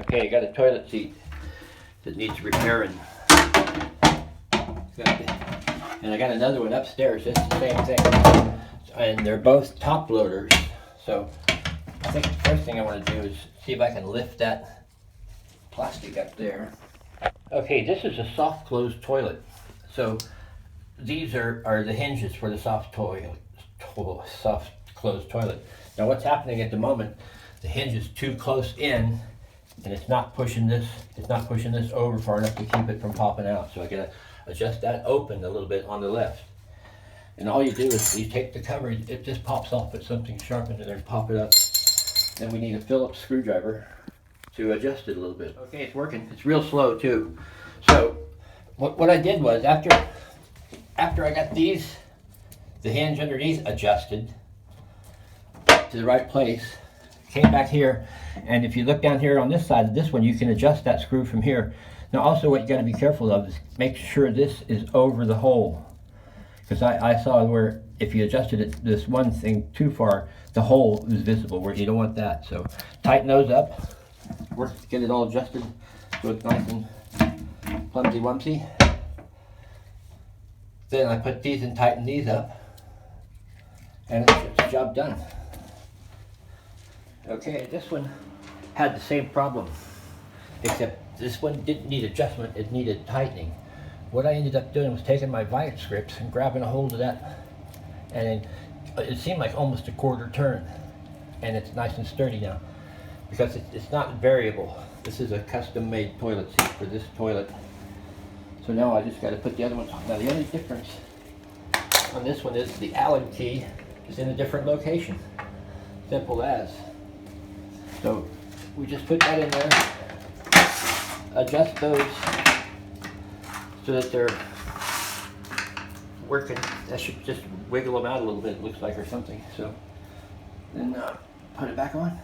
Okay, I got a toilet seat that needs repairing. And I got another one upstairs, just the same thing. And they're both top loaders. So I think the first thing I want to do is see if I can lift that plastic up there. Okay, this is a soft close toilet. So these are the hinges for the soft closed toilet. Now what's happening at the moment, the hinge is too close in and it's not pushing this over far enough to keep it from popping out. So I gotta adjust that open a little bit on the left. And all you do is you take the cover, it just pops off with something sharp in there and pop it up. Then we need a Phillips screwdriver to adjust it a little bit. Okay, it's working. It's real slow too. So what I did was after I got the hinge underneath adjusted to the right place, came back here, and if you look down here on this side of this one, you can adjust that screw from here. Now also what you got to be careful of is make sure this is over the hole, because I saw where if you adjusted it this one thing too far, the hole is visible where you don't want that. So tighten those up, work to get it all adjusted so it's nice and plumsy wumpsy. Then I put these and tighten these up, and it's the job done. Okay, this one had the same problem, except this one didn't need adjustment, it needed tightening. What I ended up doing was taking my vice grips and grabbing a hold of that, and it seemed like almost a quarter turn, and it's nice and sturdy now, because it's not variable. This is a custom-made toilet seat for this toilet. So now I just got to put the other ones on. Now the only difference on this one is the Allen key is in a different location. Simple as. So we just put that in there, adjust those so that they're working. That should just wiggle them out a little bit, it looks like, or something. So then put it back on.